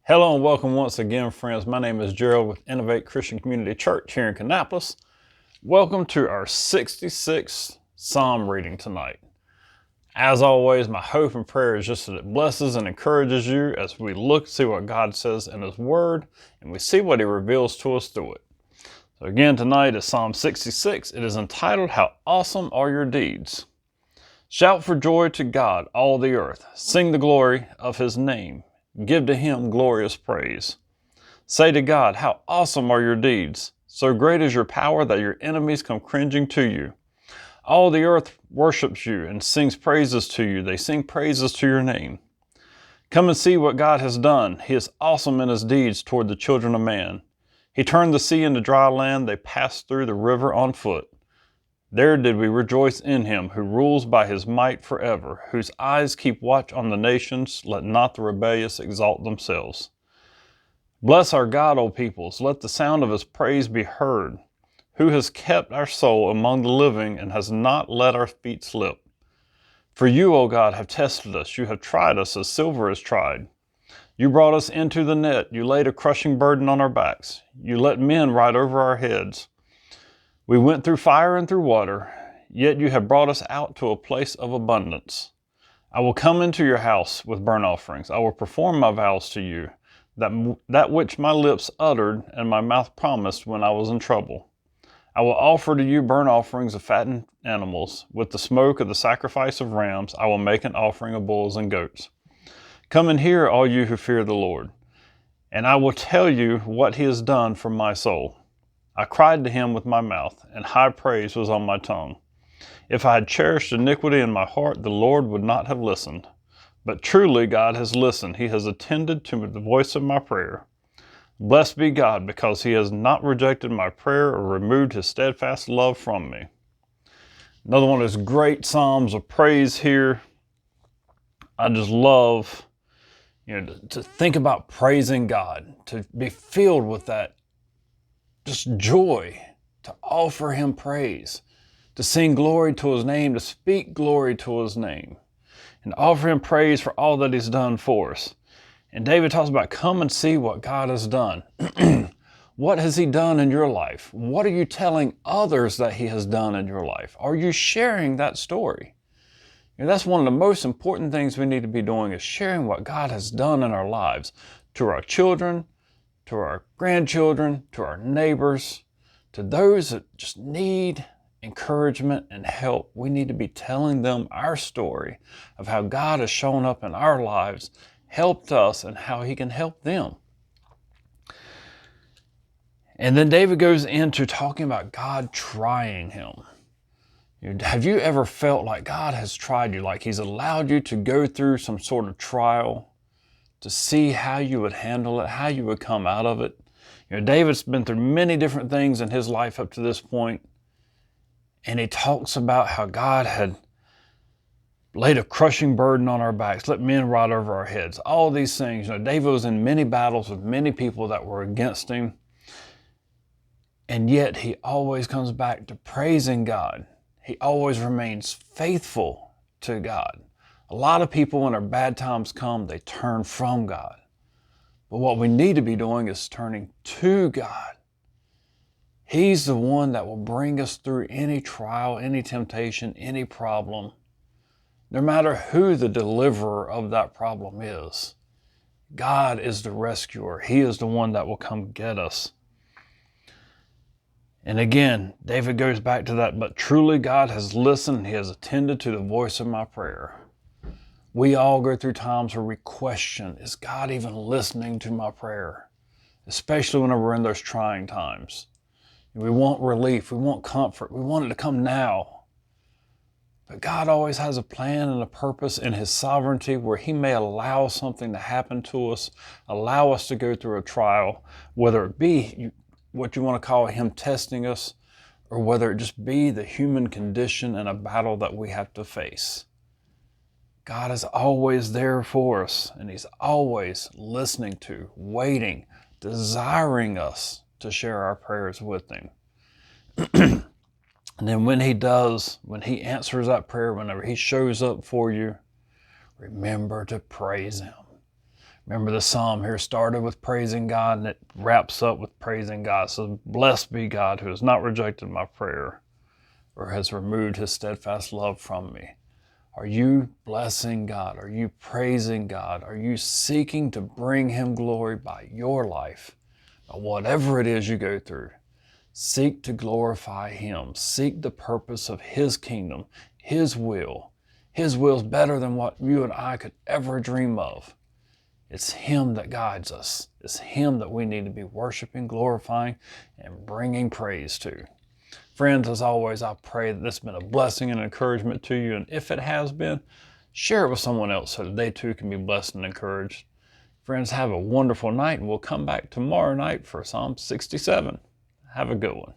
Hello and welcome once again, friends. My name is Gerald with Innovate Christian Community Church here in Kannapolis. Welcome to our 66th Psalm reading tonight. As always, my hope and prayer is just that it blesses and encourages you as we look to see what God says in His Word and we see what He reveals to us through it. So again, tonight is Psalm 66. It is entitled, How Awesome Are Your Deeds. Shout for joy to God, all the earth. Sing the glory of His name. Give to Him glorious praise. Say to God, how awesome are your deeds. So great is your power that your enemies come cringing to you. All the earth worships you and sings praises to you. They sing praises to your name. Come and see what God has done. He is awesome in His deeds toward the children of man. He turned the sea into dry land. They passed through the river on foot. There did we rejoice in Him who rules by His might forever, whose eyes keep watch on the nations. Let not the rebellious exalt themselves. Bless our God, O peoples. Let the sound of His praise be heard, who has kept our soul among the living and has not let our feet slip. For you, O God, have tested us. You have tried us as silver is tried. You brought us into the net. You laid a crushing burden on our backs. You let men ride over our heads. We went through fire and through water, yet you have brought us out to a place of abundance. I will come into your house with burnt offerings. I will perform my vows to you, that which my lips uttered and my mouth promised when I was in trouble. I will offer to you burnt offerings of fattened animals. With the smoke of the sacrifice of rams, I will make an offering of bulls and goats. Come and hear, all you who fear the Lord, and I will tell you what He has done for my soul. I cried to Him with my mouth, and high praise was on my tongue. If I had cherished iniquity in my heart, the Lord would not have listened. But truly God has listened. He has attended to the voice of my prayer. Blessed be God, because He has not rejected my prayer or removed His steadfast love from me. Another one of those great psalms of praise here. I just love, to think about praising God, to be filled with that just joy, to offer Him praise, to sing glory to His name, to speak glory to His name, and offer Him praise for all that He's done for us. And David talks about, come and see what God has done. What has He done in your life? What are you telling others that He has done in your life? Are you sharing that story? That's one of the most important things we need to be doing, is sharing what God has done in our lives to our children, to our grandchildren, to our neighbors, to those that just need encouragement and help. We need to be telling them our story of how God has shown up in our lives, helped us, and how He can help them. And then David goes into talking about God trying him. Have you ever felt like God has tried you, like He's allowed you to go through some sort of trial to see how you would handle it, how you would come out of it? David's been through many different things in his life up to this point, and he talks about how God had laid a crushing burden on our backs, let men ride over our heads, all these things. David was in many battles with many people that were against him, and yet he always comes back to praising God. He always remains faithful to God. A lot of people, when their bad times come, they turn from God. But what we need to be doing is turning to God. He's the one that will bring us through any trial, any temptation, any problem, no matter who the deliverer of that problem is. God is the rescuer. He is the one that will come get us. And again, David goes back to that, but truly God has listened. He has attended to the voice of my prayer. We all go through times where we question, is God even listening to my prayer? Especially when we're in those trying times. We want relief, we want comfort, we want it to come now. But God always has a plan and a purpose in His sovereignty where He may allow something to happen to us, allow us to go through a trial, whether it be what you want to call Him testing us, or whether it just be the human condition and a battle that we have to face. God is always there for us, and He's always listening to, waiting, desiring us to share our prayers with Him. And then when He does, when He answers that prayer, whenever He shows up for you, remember to praise Him. Remember, the psalm here started with praising God and it wraps up with praising God. So blessed be God who has not rejected my prayer or has removed his steadfast love from me. Are you blessing God? Are you praising God? Are you seeking to bring him glory by your life? By whatever it is you go through, seek to glorify him. Seek the purpose of his kingdom, his will. His will is better than what you and I could ever dream of. It's him that guides us. It's him that we need to be worshiping, glorifying, and bringing praise to. Friends, as always, I pray that this has been a blessing and encouragement to you. And if it has been, share it with someone else so that they too can be blessed and encouraged. Friends, have a wonderful night, and we'll come back tomorrow night for Psalm 67. Have a good one.